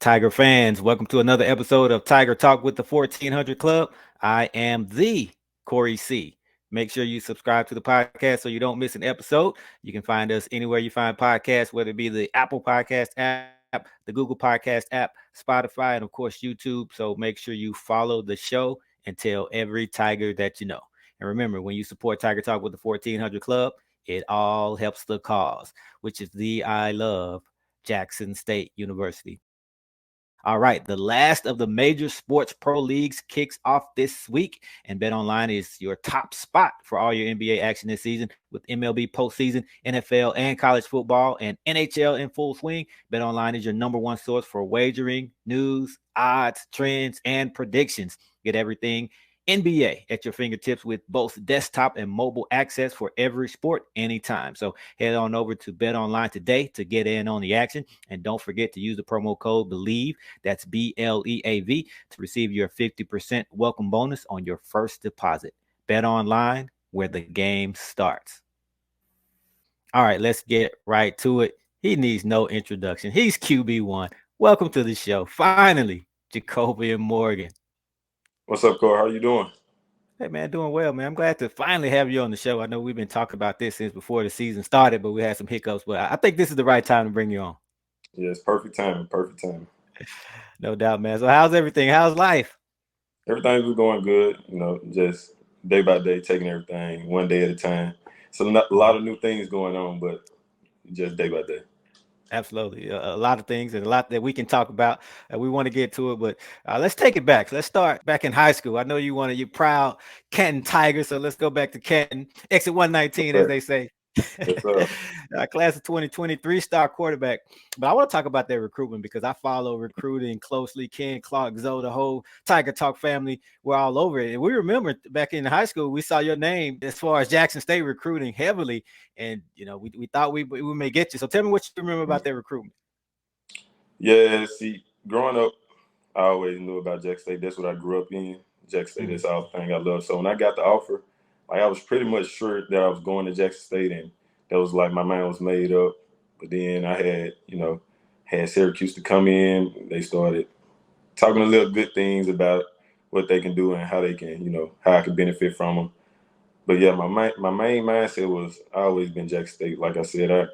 Tiger fans, welcome to another episode of Tiger Talk with the 1400 Club. I am the Corey C. Make sure you subscribe to the podcast so you don't miss an episode. You can find us anywhere you find podcasts, whether it be the Apple Podcast app, the Google Podcast app, Spotify, and of course YouTube. So make sure you follow the show and tell every Tiger that you know. And remember, when you support Tiger Talk with the 1400 Club, it all helps the cause, which is the I Love Jackson State University. All right, the last of the major sports pro leagues kicks off this week, and BetOnline is your top spot for all your NBA action this season with MLB postseason, NFL, and college football, and NHL in full swing. BetOnline is your number one source for wagering, news, odds, trends, and predictions. Get everything NBA at your fingertips with both desktop and mobile access for every sport anytime. So head on over to BetOnline today to get in on the action. And don't forget to use the promo code BELIEVE, that's BLEAV, to receive your 50% welcome bonus on your first deposit. BetOnline, where the game starts. All right, let's get right to it. He needs no introduction. He's QB1. Welcome to the show. Finally, JaCobian Morgan. What's up, Corey? How you doing? Hey, man, doing well, man. I'm glad to finally have you on the show. I know we've been talking about this since before the season started, but we had some hiccups. But I think this is the right time to bring you on. Yeah, it's perfect time. Perfect time. No doubt, man. So how's everything? How's life? Everything was going good. Just day by day, taking everything one day at a time. So a lot of new things going on, but just day by day. Absolutely. A lot of things and a lot that we can talk about. We want to get to it, but let's take it back. Let's start back in high school. I know you're proud Canton Tigers, so let's go back to Canton. Exit 119, as they say. Yes, sir. Class of 2023 star quarterback. But I want to talk about their recruitment because I follow recruiting closely. Ken, Clark, Zoe, the whole Tiger Talk family, we're all over it. And we remember back in high school, we saw your name as far as Jackson State recruiting heavily. And, we thought we may get you. So tell me what you remember about their recruitment. Yeah, see, growing up, I always knew about Jackson State. That's what I grew up in. Jackson State, that's all the thing I love. So when I got the offer, I was pretty much sure that I was going to Jackson State, and that was like my mind was made up. But then I had Syracuse to come in. They started talking a little good things about what they can do and how they can, how I could benefit from them. But yeah, my main mindset was I always been Jackson State. Like I said, I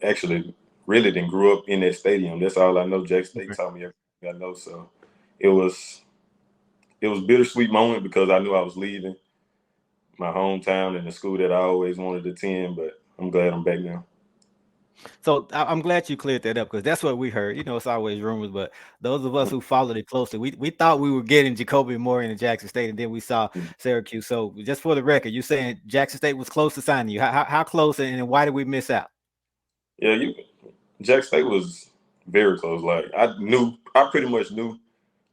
actually really didn't grow up in that stadium. That's all I know. Jackson State taught me everything I know. So it was a bittersweet moment because I knew I was leaving my hometown and the school that I always wanted to attend, but I'm glad I'm back now. So I'm glad you cleared that up because that's what we heard. It's always rumors, but those of us who followed it closely, we thought we were getting JaCobian Morgan and Jackson State, and then we saw Syracuse. So just for the record, you're saying Jackson State was close to signing you. How close, and why did we miss out? Yeah, Jackson State was very close. Like I pretty much knew.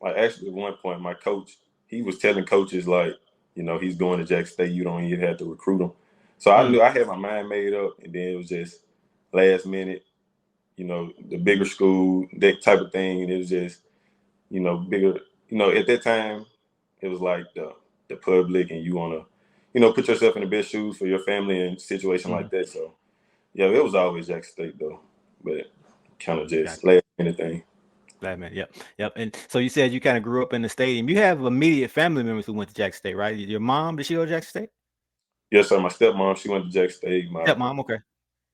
Like actually, at one point, my coach, he was telling coaches like, he's going to Jackson State. You don't even have to recruit him. So I knew I had my mind made up, and then it was just last minute, the bigger school, that type of thing. And it was just, bigger, at that time, it was like the public and you want to, put yourself in the best shoes for your family and situation like that. So, yeah, it was always Jackson State, though. But kind of just last minute thing. Yep. And so you said you kind of grew up in the stadium. You have immediate family members who went to Jackson State, right? Your mom, did she go to Jackson State? Yes, sir. My stepmom, she went to Jackson State. My stepmom, okay.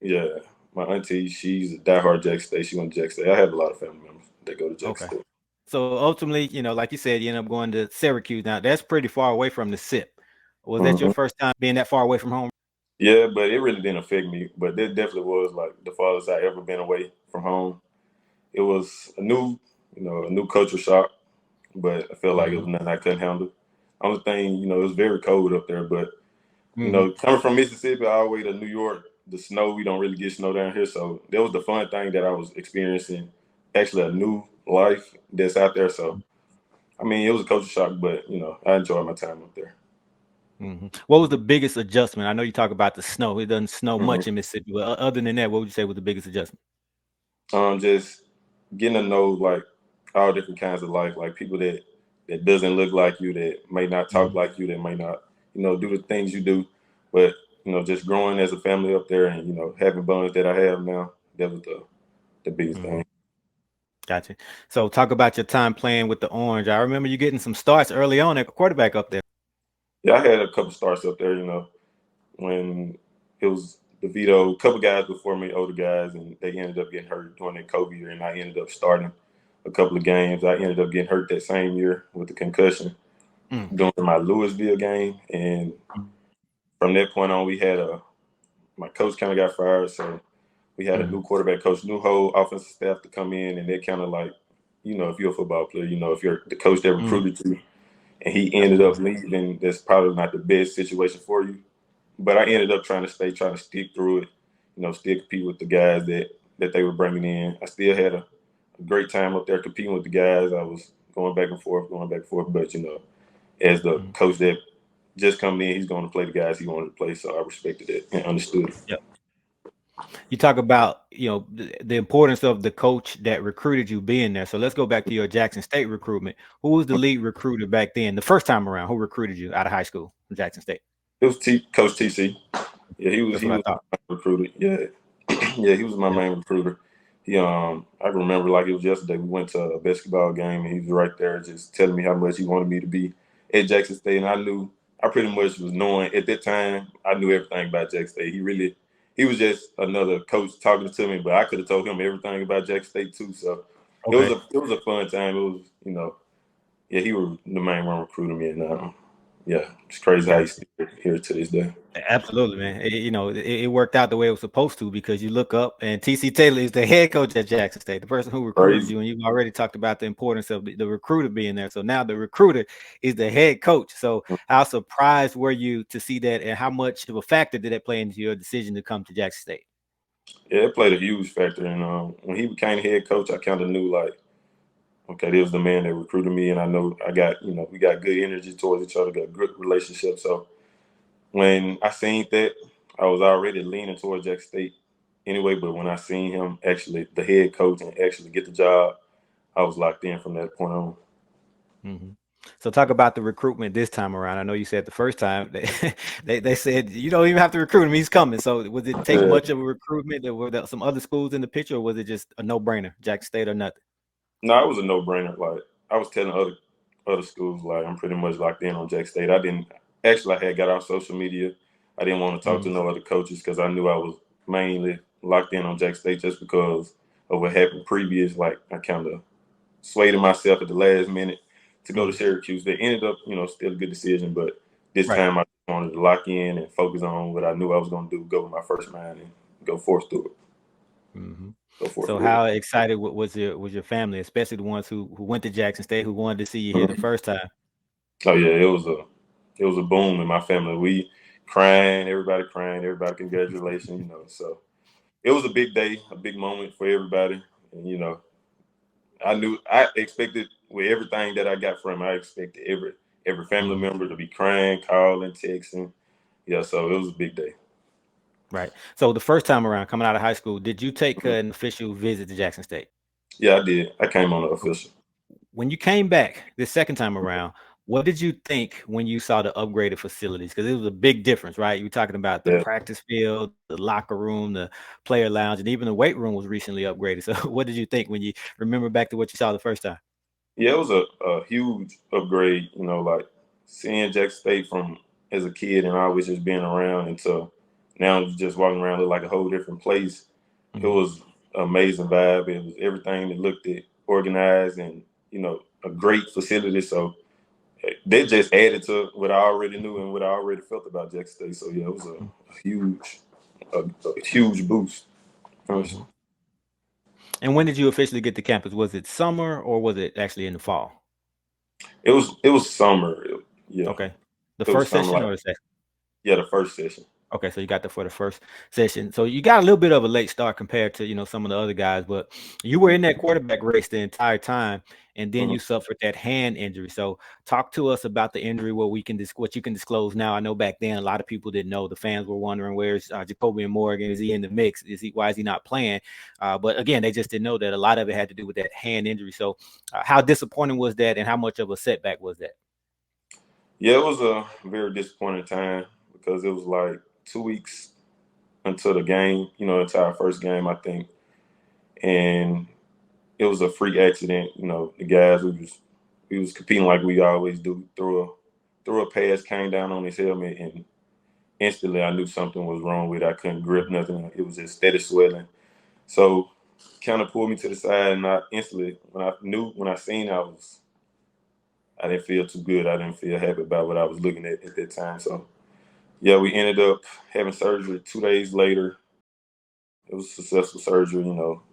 Yeah. My auntie, she's a diehard Jackson State. She went to Jackson State. I have a lot of family members that go to Jackson State. So ultimately, like you said, you end up going to Syracuse. Now, that's pretty far away from the SIP. Was that your first time being that far away from home? Yeah, but it really didn't affect me. But that definitely was like the farthest I ever been away from home. It was a new culture shock, but I felt like it was nothing I couldn't handle. Only thing, it was very cold up there, but coming from Mississippi all the way to New York, the snow, we don't really get snow down here. So that was the fun thing that I was experiencing, actually a new life that's out there. So, I mean, it was a culture shock, but, I enjoyed my time up there. What was the biggest adjustment? I know you talk about the snow. It doesn't snow much in Mississippi. But other than that, what would you say was the biggest adjustment? Just getting to know, like, all different kinds of life, like people that doesn't look like you, that may not talk like you, that may not, do the things you do. But, just growing as a family up there and, having bonds that I have now, that was the biggest thing. Gotcha. So talk about your time playing with the Orange. I remember you getting some starts early on at quarterback up there. Yeah, I had a couple starts up there. When it was DeVito, a couple guys before me, older guys, and they ended up getting hurt during that COVID year, and I ended up starting a couple of games. I ended up getting hurt that same year with the concussion Mm, during my Louisville game, and mm, from that point on, we had my coach kind of got fired, so we had a mm, new quarterback coach, new whole offensive staff to come in, and they kind of like, if you're a football player, if you're the coach that mm. recruited you, and he ended up Absolutely. leaving, that's probably not the best situation for you. But I ended up trying to stick through it, still compete with the guys that they were bringing in. I still had a great time up there competing with the guys. I was going back and forth, but as the Mm. coach that just coming in, he's going to play the guys he wanted to play, so I respected it and understood it. Yep. You talk about, the importance of the coach that recruited you being there. So let's go back to your Jackson State recruitment. Who was the lead recruiter back then, the first time around? Who recruited you out of high school from Jackson State? It was Coach TC. Yeah, he was That's what I thought. my recruiter. Yeah, yeah, he was my Yep. main recruiter. I remember like it was yesterday. We went to a basketball game, and he was right there, just telling me how much he wanted me to be at Jackson State. And I pretty much was knowing at that time. I knew everything about Jackson State. He was just another coach talking to me, but I could have told him everything about Jackson State too. So Okay. it was a fun time. It was, yeah, he was the main one recruiting me, and yeah, it's crazy how he's Gotcha. still here to this day. Absolutely, man. It worked out the way it was supposed to because you look up and TC Taylor is the head coach at Jackson State, the person who recruited Crazy. you, and you've already talked about the importance of the recruiter being there. So now the recruiter is the head coach. So how surprised were you to see that, and how much of a factor did that play into your decision to come to Jackson State? Yeah, it played a huge factor. And when he became head coach, I kind of knew like, okay, this was the man that recruited me, and I know I got, we got good energy towards each other, got good relationship. So when I seen that, I was already leaning towards Jack State anyway. But when I seen him actually the head coach and actually get the job, I was locked in from that point on. hmm So talk about the recruitment this time around. I know you said the first time they said you don't even have to recruit him; he's coming. So was it take Yeah. much of a recruitment? There were there some other schools in the picture, or was it just a no brainer, Jackson State or nothing? No, it was a no brainer. Like I was telling other schools, like I'm pretty much locked in on Jack State. I didn't actually I had got off social media. I didn't want to talk to Mhm. no other coaches because I knew I was mainly locked in on Jack State just because of what happened previous. Like I kind of swayed myself at the last minute to go to Mhm. Syracuse. They ended up, still a good decision, but this Right. time I wanted to lock in and focus on what I knew I was going to do, go with my first mind and go forth through it. hmm Go forth So with it. how excited was your family, especially the ones who went to Jackson State, who wanted to see you here the Mhm. first time? Oh yeah, it was a boom in my family. We crying, everybody congratulations, So it was a big day, a big moment for everybody. And I expected with everything that I got from him, I expected every family Mhm. member to be crying, calling, texting. Yeah, so it was a big day. Right. So the first time around, coming out of high school, did you take Mhm. an official visit to Jackson State? Yeah, I did. I came on the official. When you came back this second time around, what did you think when you saw the upgraded facilities? Because it was a big difference, right? You were talking about the Yeah, practice field, the locker room, the player lounge, and even the weight room was recently upgraded. So, what did you think when you remember back to what you saw the first time? yeah, it was a huge upgrade. Like seeing Jack State from as a kid and always just being around until now, just walking around look like a whole different place. It Mhm. was amazing vibe. It was everything that looked at organized and a great facility. So they just added to what I already knew and what I already felt about Jack State. So yeah, it was a huge boost. Mhm. And when did you officially get to campus? Was it summer or was it actually in the fall? It was summer. Yeah, Okay. The it was first summer. session Like or the second? yeah, the first session. Okay, so you got that for the first session. So you got a little bit of a late start compared to, some of the other guys, but you were in that quarterback race the entire time, and then Mhm. you suffered that hand injury. So talk to us about the injury, what you can disclose now. I know back then a lot of people didn't know. The fans were wondering where's JaCobian Morgan? Is he in the mix? Why is he not playing? But again, they just didn't know that a lot of it had to do with that hand injury. So how disappointing was that, and how much of a setback was that? Yeah, it was a very disappointing time because it was like 2 weeks until the game, until our first game, I think. And it was a freak accident. The guys we was competing like we always do. Threw a pass, came down on his helmet, and instantly I knew something was wrong with it. I couldn't grip nothing. It was just steady swelling. So kind of pulled me to the side, and I instantly when I seen it, I didn't feel too good. I didn't feel happy about what I was looking at that time. So yeah, we ended up having surgery 2 days later. It was a successful surgery,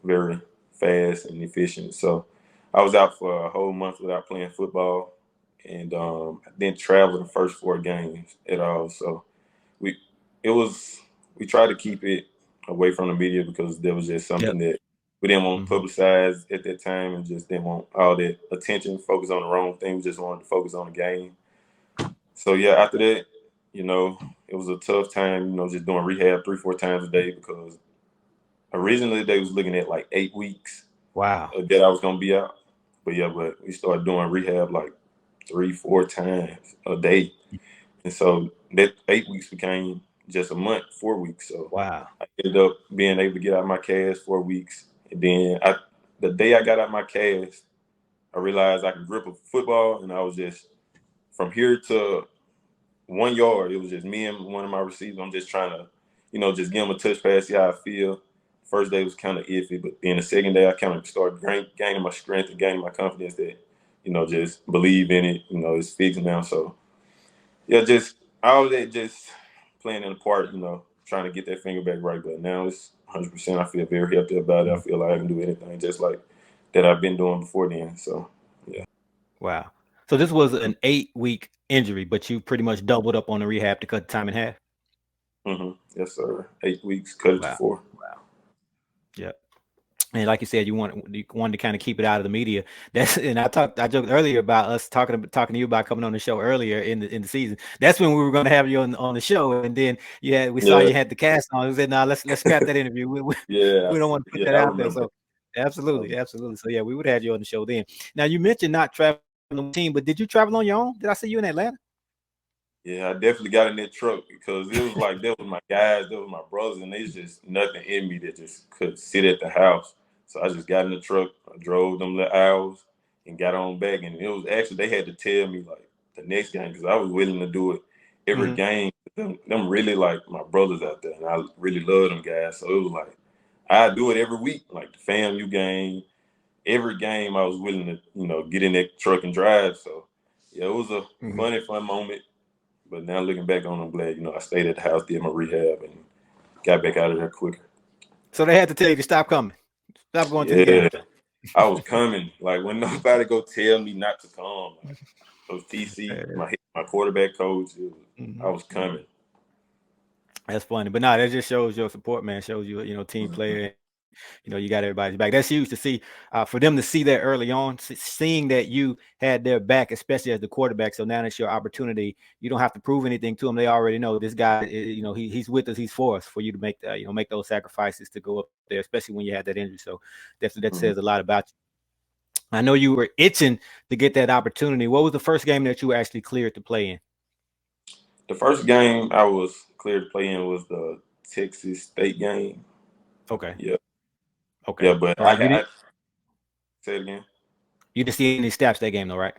very fast and efficient. So I was out for a whole month without playing football, and I didn't travel the first 4 games at all. So we it was we tried to keep it away from the media because there was just Yep. something that we didn't want publicized at that time, and just didn't want all that attention focused on the wrong thing. We just wanted to focus on the game. So yeah, after that, it was a tough time, just doing rehab 3-4 times a day because originally they was looking at like 8 weeks Wow. that I was gonna be out. But we started doing rehab like 3-4 times a day. And so that 8 weeks became just a month, 4 weeks. So Wow. I ended up being able to get out my cast 4 weeks. And then the day I got out my cast, I realized I could grip a football, and I was just from here to 1 yard. It was just me and one of my receivers. I'm just trying to, just give him a touch pass, see how I feel. First day was kind of iffy, but then the second day I kind of started gaining my strength and gaining my confidence that, just believe in it. It's fixed now. So yeah, just all of that just playing in a part, trying to get that finger back right. But now it's 100%. I feel very happy about it. I feel like I can do anything just like that I've been doing before then. So yeah. Wow. So this was an 8-week injury, but you pretty much doubled up on the rehab to cut the time in half. Yes, sir. 8 weeks, cut it to Wow. 4. Wow. Yep. And like you said, you wanted to kind of keep it out of the media. And I joked earlier about us talking to you about coming on the show earlier in the season. That's when we were going to have you on the show, and then we saw Yeah, you had the cast on. We said, "No, let's scrap that interview. yeah, We don't want to put yeah. that I out there." remember. So absolutely, absolutely. So yeah, we would have had you on the show then. Now you mentioned not traveling with the team, but did you travel on your own? Did I see you in Atlanta? Yeah, I definitely got in that truck because it was like that was my guys, that was my brothers, and there's just nothing in me that just could sit at the house. So I just got in the truck, I drove them little hours, and got on back. And it was actually they had to tell me like the next game because I was willing to do it every Mm-hmm. game. Them really like my brothers out there, and I really love them guys. So it was like I do it every week, like the FAMU game, every game. I was willing to get in that truck and drive. So yeah, it was a Mm-hmm. fun moment. But now looking back on, I'm glad I stayed at the house, did my rehab, and got back out of there quicker. So they had to tell you to stop coming, stop going to the Yeah, games. I was coming. Like when nobody go tell me not to come. Like Coach TC, my quarterback coach, I was Mm-hmm. coming. That's funny, but no, that just shows your support, man. Shows you, team player. You got everybody's back. That's huge to see. For them to see that early on, seeing that you had their back, especially as the quarterback. So now it's your opportunity. You don't have to prove anything to them. They already know this guy. He's with us. He's for us. For you to make those sacrifices to go up there, especially when you had that injury. So definitely that Mhm. says a lot about you. I know you were itching to get that opportunity. What was the first game that you were actually cleared to play in? The first game I was cleared to play in was the Texas State game. Okay. Yeah, yeah, Okay. but All right. I say it again. You didn't see any snaps that game though, right?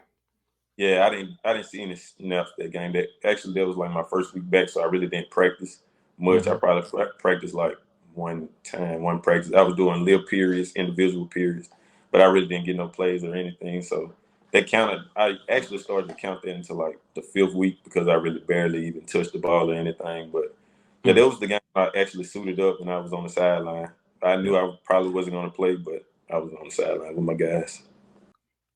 Yeah, I didn't see any snaps that game. That was like my first week back, so I really didn't practice much. I Mm-hmm. probably practiced like one practice. I was doing little periods, individual periods, but I really didn't get no plays or anything. So that counted. I actually started to count that into like the 5th week because I really barely even touched the ball or anything. But yeah, that was the game I actually suited up and I was on the sideline. I knew Yep. I probably wasn't going to play, but I was on the sideline with my guys.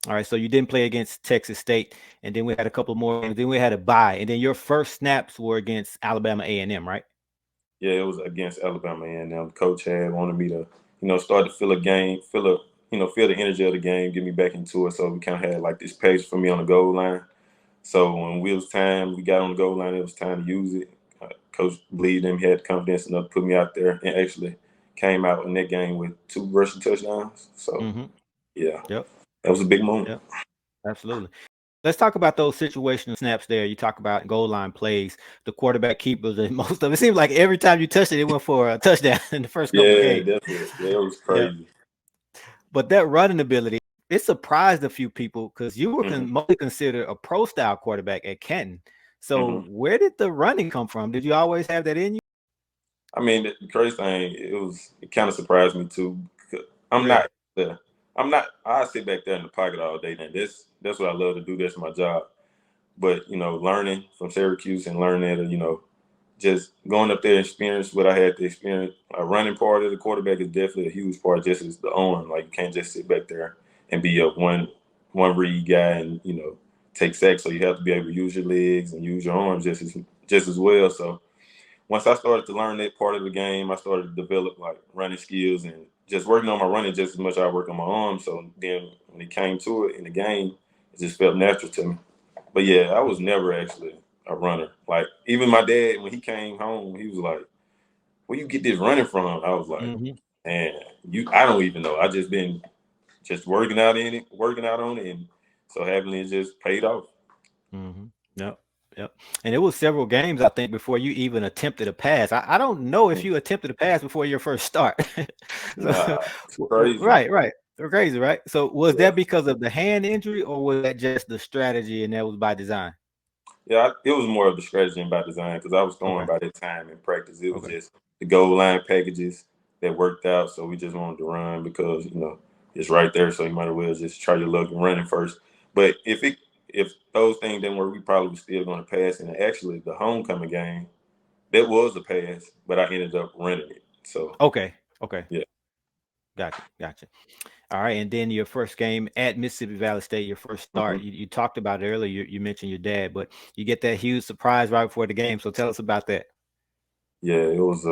All right, so you didn't play against Texas State, and then we had a couple more games. Then we had a bye, and then your first snaps were against Alabama A&M, right? Yeah, it was against Alabama, and the coach had wanted me to, start to feel a game, feel the energy of the game, get me back into it. So we kind of had like this pace for me on the goal line. So when we got on the goal line, it was time to use it. Coach believed in me, had confidence enough to put me out there, and actually came out in that game with 2 rushing touchdowns. So Mm-hmm. yeah, Yep. that was a big moment. Yep. Absolutely. Let's talk about those situational snaps there. You talk about goal line plays, the quarterback keepers, and most of it seems like every time you touched it, it went for a touchdown in the first couple Yeah, games. definitely. Yeah, it was Yeah. crazy. But that running ability, it surprised a few people because you were Hmm. mostly considered a pro style quarterback at Canton. So Hmm. where did the running come from? Did you always have that in you? I mean, the crazy thing, it kind of surprised me too. 'Cause I'm Really? not the, I'm not. I sit back there in the pocket all day. And that's what I love to do. That's my job. But learning from Syracuse and learning that, just going up there and experience what I had to experience. A running part of the quarterback is definitely a huge part, just as the arm. Like you can't just sit back there and be a one read guy and take sacks. So you have to be able to use your legs and use your arms just as well. So once I started to learn that part of the game, I started to develop like running skills and just working on my running just as much as I work on my arms. So then when it came to it in the game, it just felt natural to me. But yeah, I was never actually a runner. Like even my dad, when he came home, he was like, "Where you get this running from?" I was like, Hmm. "Man, I don't even know. I just been just working out on it, and so happily it just paid off." Hmm. Yep. Yep. And it was several games, I think, before you even attempted a pass. I don't know if you attempted a pass before your first start. So, Nah, it's crazy. right, right. They're crazy, right? So was Yeah. that because of the hand injury or was that just the strategy and that was by design? Yeah, it was more of a strategy and by design because I was throwing Okay. by that time in practice. It was Okay. just the goal line packages that worked out, so we just wanted to run because it's right there. So you might as well just try your luck and running first. But if those things didn't work, we probably was still going to pass. And actually, the homecoming game that was a pass, but I ended up running it. So Okay. Okay. yeah. Gotcha. Gotcha. All right. And then your first game at Mississippi Valley State, your first start, Hmm. you talked about it earlier. You mentioned your dad, but you get that huge surprise right before the game. So tell us about that. Yeah, it was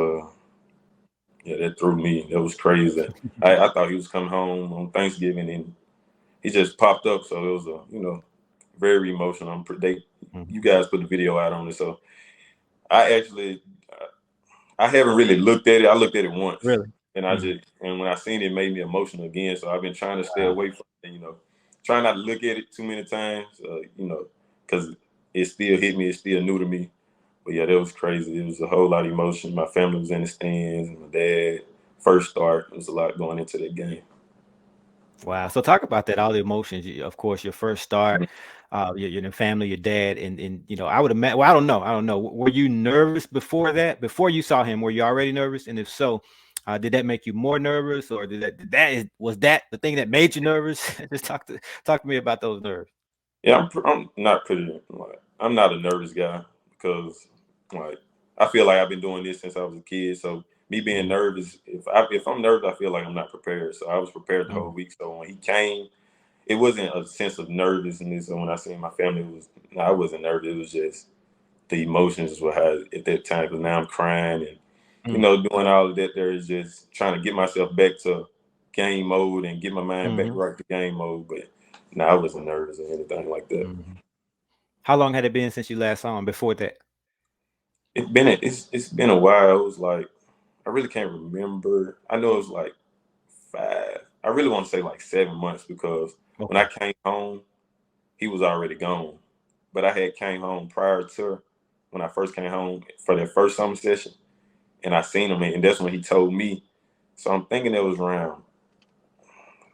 yeah, that threw me. That was crazy. I thought he was coming home on Thanksgiving and he just popped up. So it was very emotional. Mhm. You guys put the video out on it, so I actually I haven't really looked at it. I looked at it once, Really? and Mhm. when I seen it, it made me emotional again. So I've been trying to stay Wow. away from it. Trying not to look at it too many times. Because it still hit me. It's still new to me. But yeah, that was crazy. It was a whole lot of emotion. My family was in the stands, and my dad first start. There was a lot going into that game. Wow. So talk about that, all the emotions. Of course, your first start, your family, your dad, and I would imagine. Well, I don't know. Were you nervous before that? Before you saw him, were you already nervous? And if so, did that make you more nervous, or was that the thing that made you nervous? Just talk to me about those nerves. Yeah, I'm not pretty. Like, I'm not a nervous guy because like I feel like I've been doing this since I was a kid. So me being Mhm. nervous, if I'm nervous, I feel like I'm not prepared. So I was prepared the whole Mhm. week. So when he came, it wasn't a sense of nervousness. And when I seen my family, no, I wasn't nervous. It was just the emotions were high at that time. Because now I'm crying and Mhm. doing all of that. There is just trying to get myself back to game mode and get my mind back Mhm. right to game mode. But no, I wasn't nervous or anything like that. Mhm. How long had it been since you last saw him? Before that? It's been a while. It was like I really can't remember. I know it was like 5. I really want to say like 7 months because when I Okay. came home, he was already gone. But I had came home prior to when I first came home for that first summer session, and I seen him, and that's when he told me. So I'm thinking it was around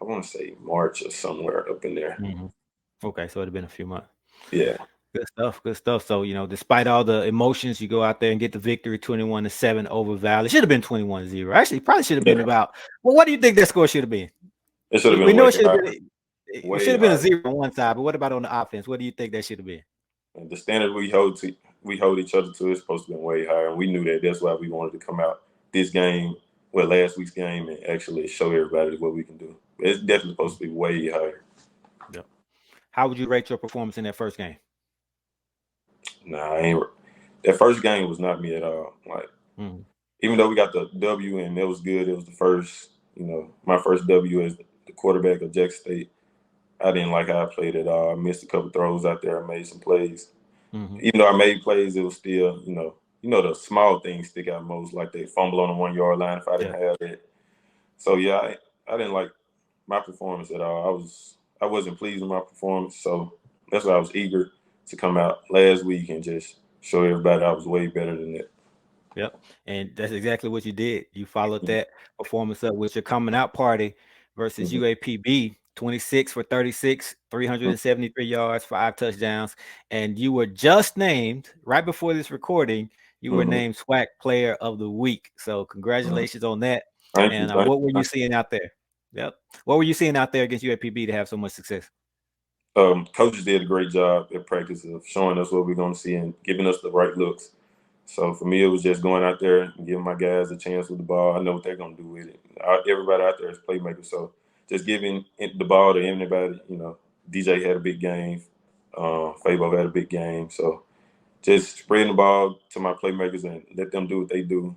I want to say March or somewhere up in there. Mhm. Okay, so it'd been a few months. Yeah, Good stuff. Good stuff. So, despite all the emotions, you go out there and get the victory 21-7 over Valley. Should have been 21-0. Actually, probably should have been yeah. about, well, what do you think that score should have been? It should have We been know way it should have higher, been it should way have been a higher. 0 on one side, but what about on the offense? What do you think that should have been? And the standard we hold each other to is supposed to be way higher, and we knew that. That's why we wanted to come out this game, last week's game, and actually show everybody what we can do. It's definitely supposed to be way higher. Yep. How would you rate your performance in that first game? Nah, I ain't. That first game was not me at all. Like Mhm. even though we got the W and it was good, it was the first, my first W as the quarterback of Jack State. I didn't like how I played at all. I missed a couple throws out there. I made some plays. Mhm. Even though I made plays, it was still, the small things stick out most, like they fumble on the 1 yard line if I Yeah. didn't have it. So yeah, I didn't like my performance at all. I wasn't pleased with my performance. So that's why I was eager to come out last week and just show everybody I was way better than that. Yep. And that's exactly what you did. You followed that performance up with your coming out party. versus Mhm. UAPB, 26 for 36, 373 yards, 5 touchdowns. And you were just named right before this recording. You were Mhm. named SWAC Player of the Week. So Mhm. congratulations on that. Thank you. And Thank what were you. you seeing out there? Yep. What were you seeing out there against UAPB to have so much success? Coaches did a great job at practice of showing us what we're going to see and giving us the right looks. So for me, it was just going out there and giving my guys a chance with the ball. I know what they're going to do with it. Everybody out there is playmakers. So just giving the ball to anybody. DJ had a big game. Fabo had a big game. So just spreading the ball to my playmakers and let them do what they do.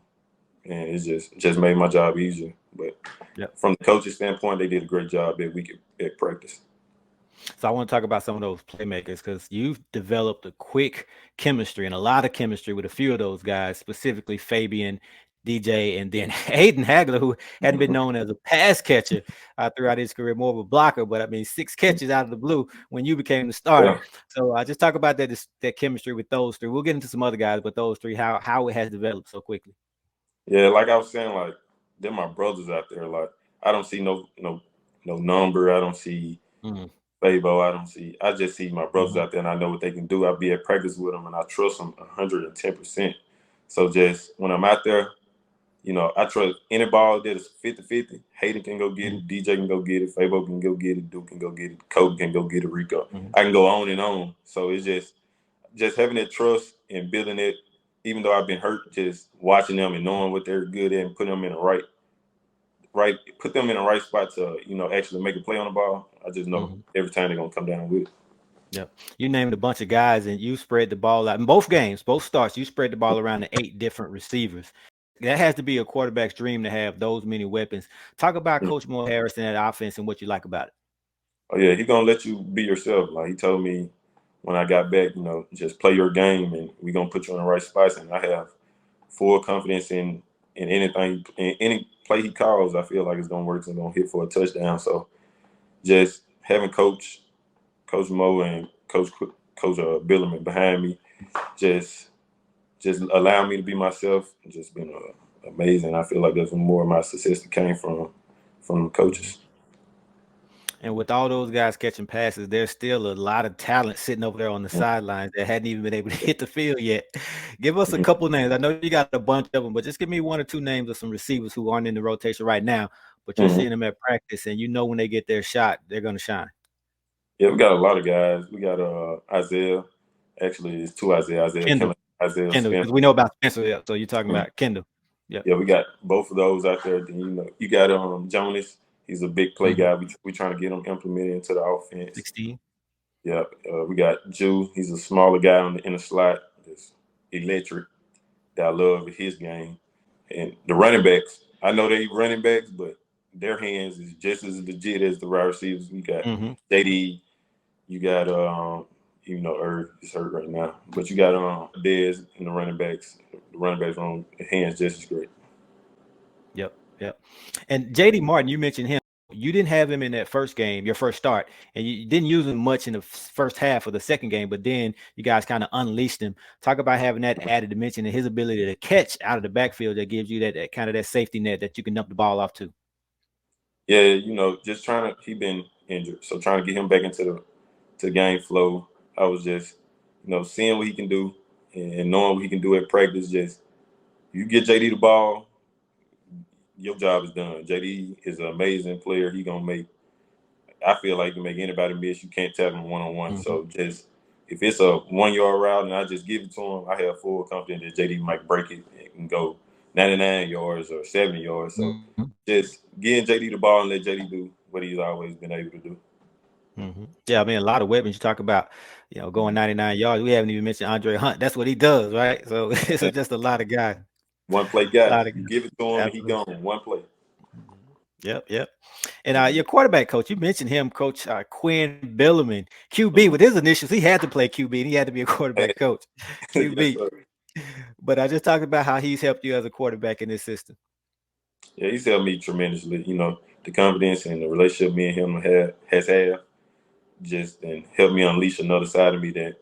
And it just made my job easier. But Yep. from the coach's standpoint, they did a great job that week at practice. So I want to talk about some of those playmakers because you've developed a quick chemistry and a lot of chemistry with a few of those guys, specifically Fabian, DJ, and then Hayden Hagler, who hadn't been known as a pass catcher throughout his career, more of a blocker. But I mean, 6 catches out of the blue when you became the starter. Yeah. So just talk about that chemistry with those three. We'll get into some other guys, but those three, how it has developed so quickly. Yeah, like I was saying, like they're my brothers out there. Like I don't see no number. I don't see Mm-hmm. Fabo. I just see my brothers Mm-hmm. out there, and I know what they can do. I'll be at practice with them, and I trust them 110%. So just when I'm out there, I trust any ball that is 50-50. Hayden can go get it. DJ can go get it. Fabo can go get it. Duke can go get it. Kobe can go get it. Rico. Mm-hmm. I can go on and on. So it's just having that trust and building it. Even though I've been hurt, just watching them and knowing what they're good at and putting them in the put them in the right spot to actually make a play on the ball. I just know Mm-hmm. every time they're gonna come down with it. Yep. You named a bunch of guys and you spread the ball out in both games, both starts. You spread the ball around to 8 different receivers. That has to be a quarterback's dream to have those many weapons. Talk about Coach Moore Harris and that offense and what you like about it. Oh yeah, he's gonna let you be yourself. Like he told me when I got back, just play your game and we're gonna put you in the right spots. And I have full confidence in anything, in any play he calls. I feel like it's gonna work. It's gonna hit for a touchdown. So just having Coach Mo and Coach Billerman behind me, just allowing me to be myself. Just been amazing. I feel like that's more of my success that came from the coaches. And with all those guys catching passes, there's still a lot of talent sitting over there on the sidelines that hadn't even been able to hit the field yet. Give us a couple names. I know you got a bunch of them, but just give me 1 or 2 names of some receivers who aren't in the rotation right now, but you're Mm-hmm. seeing them at practice and you know when they get their shot, they're going to shine. Yeah, we got a lot of guys. We got Isaiah. Actually, it's two Isaiah. Isaiah Kendall. Kendall, Isaiah Kendall, Spencer. because we know about Spencer. Yeah, so you're talking Mhm. about Kendall. Yep. Yeah, we got both of those out there. Then you got Jonas. He's a big play Mm-hmm. guy. We trying to get him implemented into the offense. 16. Yeah, we got Jew. He's a smaller guy in the slot. Just electric. That I love his game. And the running backs, I know they running backs, but their hands is just as legit as the wide receivers. We got Mm-hmm. JD, you got even though Irv is hurt right now, but you got Dez in the running backs. The running backs on hands just as great. Yep. Yep. And JD Martin, you mentioned him. You didn't have him in that first game, your first start, and you didn't use him much in the first half of the second game, but then you guys kind of unleashed him. Talk about having that added dimension and his ability to catch out of the backfield that gives you that kind of that safety net that you can dump the ball off to. Yeah, just trying to. He been injured, so trying to get him back into the game flow. I was just seeing what he can do and knowing what he can do at practice. Just you get JD the ball, your job is done. JD is an amazing player. He gonna make. I feel like he can make anybody miss. You can't tackle him 1-on-1. Mm-hmm. So just if it's a 1 yard route and I just give it to him, I have full confidence that JD might break it and go 99 yards or 70 yards. So Mm-hmm. just getting JD the ball and let JD do what he's always been able to do. Mm-hmm. Yeah, I mean, a lot of weapons you talk about, going 99 yards. We haven't even mentioned Andre Hunt. That's what he does, right? So it's Yeah. just a lot of guys. One play A guy. lot of You guys. give it to him and he Absolutely. gone. One play. Yep, yep. And Mhm. your quarterback coach, you mentioned him, Coach Quinn Billerman, QB. With his initials, he had to play QB, and he had to be a quarterback coach, Yes, QB. sir. But I just talked about how he's helped you as a quarterback in this system. Yeah, he's helped me tremendously. The confidence and the relationship me and him has had just and helped me unleash another side of me that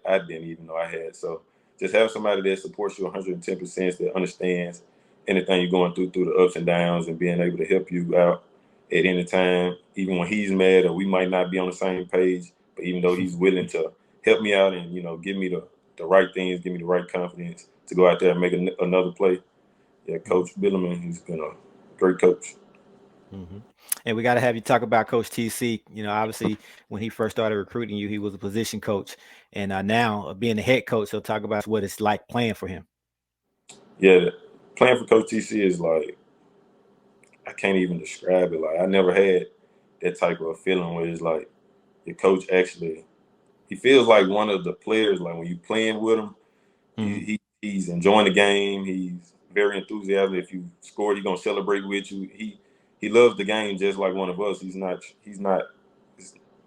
I didn't even know I had. So just have somebody that supports you 110%, that understands anything you're going through the ups and downs, and being able to help you out at any time, even when he's mad or we might not be on the same page. But even though he's willing to help me out and give me the right things, give me the right confidence to go out there and make another play. Yeah, Coach Bielema, he's been a great coach. Mm-hmm. And we got to have you talk about Coach TC. Obviously, when he first started recruiting you, he was a position coach, and now being the head coach, he'll talk about what it's like playing for him. Yeah, playing for Coach TC is like I can't even describe it. Like I never had that type of feeling where it's like your coach actually he feels like one of the players. Like when you playing with him, Mm-hmm. he's enjoying the game. He's very enthusiastic. If you scored, he's gonna celebrate with you. He loves the game just like one of us. He's not.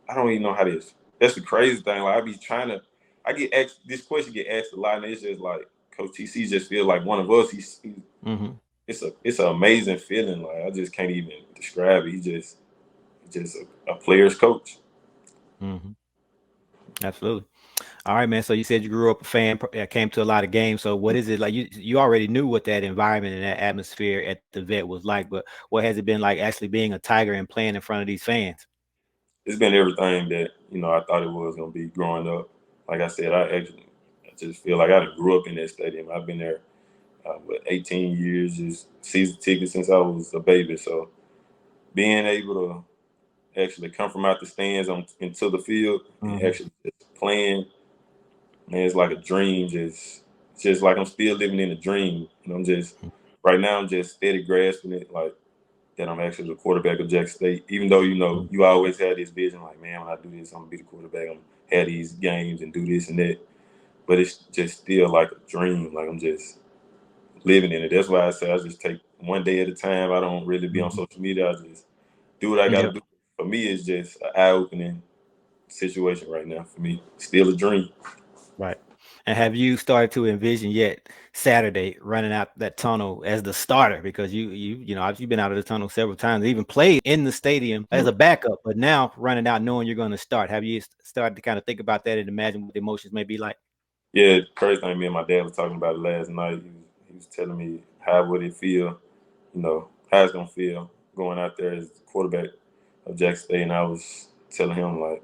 I don't even know how this. That's the crazy thing. Like I be trying to. I get asked this question get asked a lot, and it's just like Coach TC just feels like one of us. He's Mm-hmm. it's an amazing feeling. Like I just can't even describe it. He's just a player's coach. Mm-hmm. Absolutely. All right, man. So you said you grew up a fan, came to a lot of games. So what is it like? You already knew what that environment and that atmosphere at the vet was like, but what has it been like actually being a Tiger and playing in front of these fans? It's been everything that I thought it was gonna be growing up. Like I said, I just feel like I grew up in that stadium. I've been there 18 years, just season tickets since I was a baby. So being able to actually come from out the stands into the field and Mm-hmm. actually just playing, man, it's like a dream. Just like I'm still living in a dream. I'm just right now. I'm just steady grasping it, like that I'm actually the quarterback of Jackson State. Even though you always had this vision, like man, when I do this, I'm gonna be the quarterback. I'm have these games and do this and that. But it's just still like a dream. Like I'm just living in it. That's why I say I just take one day at a time. I don't really be on Mm-hmm. social media. I just do what I got to Yep. do. For me, it's just an eye-opening situation right now. For me, still a dream. Right. And have you started to envision yet Saturday running out that tunnel as the starter? Because you've been out of the tunnel several times, even played in the stadium as a backup, but now running out knowing you're going to start. Have you started to kind of think about that and imagine what the emotions may be like? Yeah, crazy thing. Me and my dad was talking about it last night. He was telling me how would it feel, how it's gonna feel going out there as the quarterback of Jackson State, and I was telling him like,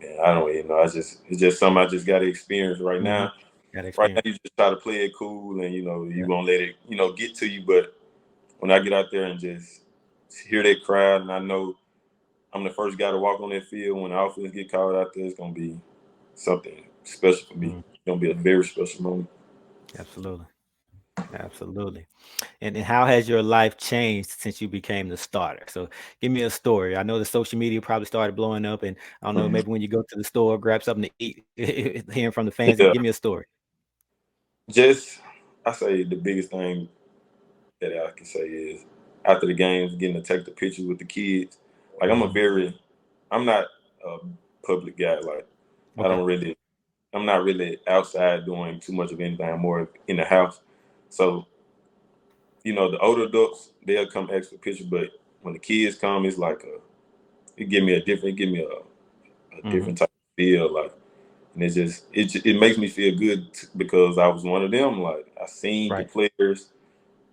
man, I don't even know. It's just something I just got to experience right Mm-hmm. now. Got Right now, experience. you just try to play it cool, and you Yeah. gonna let it get to you. But when I get out there and just hear that crowd, and I know I'm the first guy to walk on that field when the offense get called out there, it's gonna be something special for me. Mhm. It's gonna be a very special moment. Absolutely. Absolutely. And how has your life changed since you became the starter? So give me a story. I know the social media probably started blowing up, and I don't know, maybe when you go to the store, grab something to eat, hearing from the fans. Yeah, Give me a story. just I say the biggest thing that I can say is after the games, getting to take the pictures with the kids. Like Mhm. I'm not a public guy. Like I Okay. don't really, I'm not really outside doing too much of anything. I'm more in the house. So the older adults they'll come ask for pictures, but when the kids come, it's like it give me a Hmm. different type of feel. Like, and it makes me feel good because I was one of them. Like I seen the Right. players,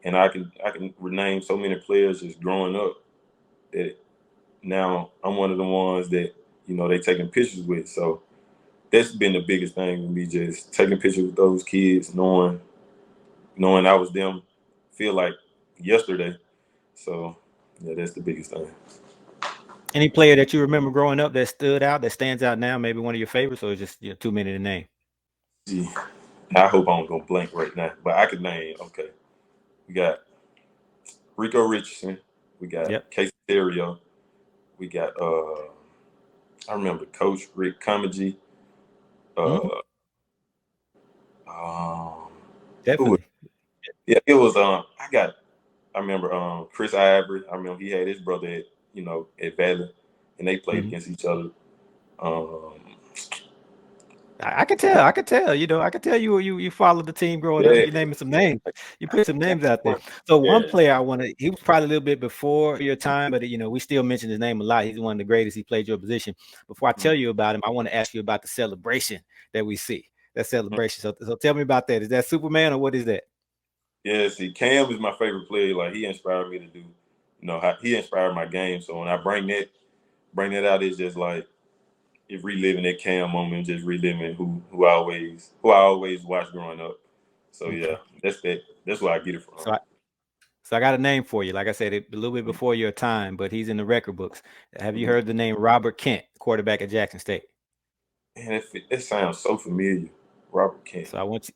and I can rename so many players just growing up that now I'm one of the ones that they taking pictures with. So that's been the biggest thing with me, just taking pictures with those kids, knowing I was them, feel like yesterday. So yeah, that's the biggest thing. Any player that you remember growing up that stood out, that stands out now, maybe one of your favorites, or just too many to name? Gee, I hope I don't go blank right now, but I could name. Okay, we got Rico Richardson, we got Yep. Casey Terrio, we got I remember Coach Rick Comedy. Hmm. Uh, um, who was Definitely. yeah, it was I remember Chris Ivory. I remember he had his brother at Valley, and they played Mhm. against each other. Um, I could tell. I could tell. I could tell you followed the team growing up. yeah, You naming some names. You put some names out there. So one yeah. player I want to. He was probably a little bit before your time, but we still mention his name a lot. He's one of the greatest. He played your position. Before I tell you about him, I want to ask you about the celebration that we see. That celebration. So tell me about that. Is that Superman or what is that? Yeah, see, Cam is my favorite player. Like he inspired me to do, how he inspired my game. So when I bring that out, it's just like if reliving that Cam moment, just reliving who I always watched growing up. So yeah, Okay. that's where I get it from. So I got a name for you. Like I said, a little bit before your time, but he's in the record books. Have you Mm-hmm. heard the name Robert Kent, quarterback at Jackson State? Man, it sounds so familiar. Robert Kent. So I want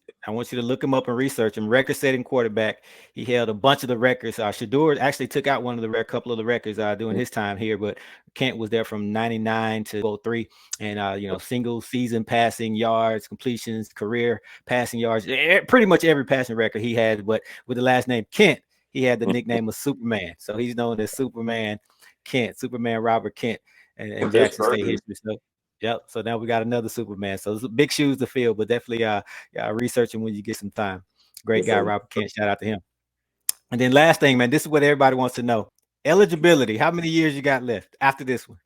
you to look him up and research him. Record-setting quarterback. He held a bunch of the records. Shador actually took out one of the couple of the records during his time here, but Kent was there from 99 to 03, and single season passing yards, completions, career passing yards, pretty much every passing record he had. But with the last name Kent, he had the nickname of Superman. So he's known as Superman Kent, Superman Robert Kent, and That's Jackson State crazy. history. So yep. So now we got another Superman. So it's big shoes to fill, but definitely research him when you get some time. Great Yes, guy, sir. Robert Kent. Shout out to him. And then last thing, man, this is what everybody wants to know. Eligibility. How many years you got left after this one?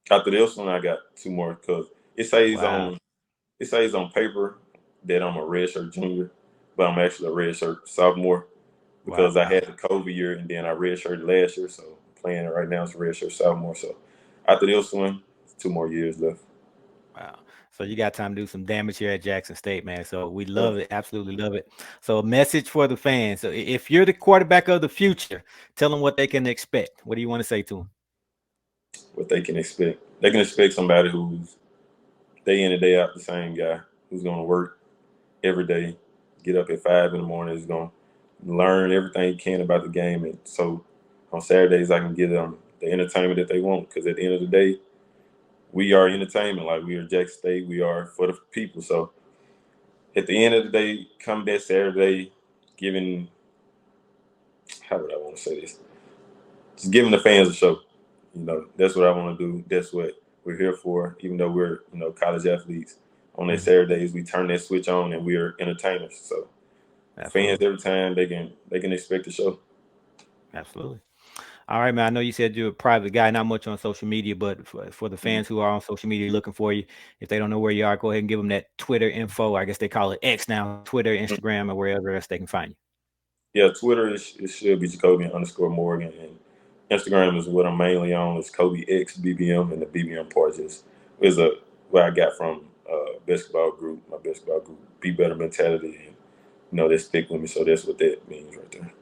After this one, I got two more because it says Wow. on it says on paper that I'm a redshirt junior, but I'm actually a redshirt sophomore because I Wow. had the COVID year and then I redshirted last year. So playing right now is a redshirt sophomore. So after this one, 2 more years left. Wow. So you got time to do some damage here at Jackson State, man. So we Yeah. love it. Absolutely love it. So a message for the fans. So if you're the quarterback of the future, tell them what they can expect. What do you want to say to them? What they can expect. They can expect somebody who's day in and day out the same guy who's going to work every day, get up at 5 in the morning, is going to learn everything he can about the game. And so on Saturdays, I can give them the entertainment that they want because at the end of the day, we are entertainment. Like we are Jackson State, we are for the people. So at the end of the day, come that Saturday, giving, how would I want to say this? Just giving the fans a show. That's what I want to do. That's what we're here for. Even though we're, college athletes, on their Mhm. Saturdays we turn that switch on and we are entertainers. So fans Absolutely. every time they can expect the show. Absolutely. All right, man. I know you said you're a private guy, not much on social media, but for the Mhm. fans who are on social media looking for you, if they don't know where you are, go ahead and give them that Twitter info. I guess they call it X now, Twitter, Instagram, or wherever else they can find you. Yeah, Twitter it should be JaCobian_Morgan, and Instagram is what I'm mainly on. Is Kobe X BBM, and the BBM part is a what I got from basketball group, my basketball group, Be Better Mentality, and they stick with me. So that's what that means right there.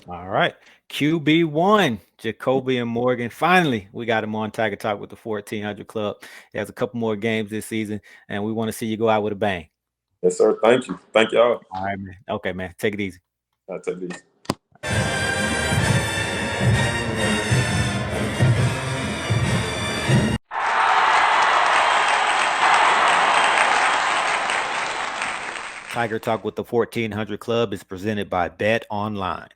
All right. QB1, JaCobian Morgan. Finally, we got him on Tiger Talk with the 1400 Club. He has a couple more games this season, and we want to see you go out with a bang. Yes, sir. Thank you. Thank y'all. All right, man. Okay, man. Take it easy. I take these. Tiger Talk with the 1400 Club is presented by Bet Online.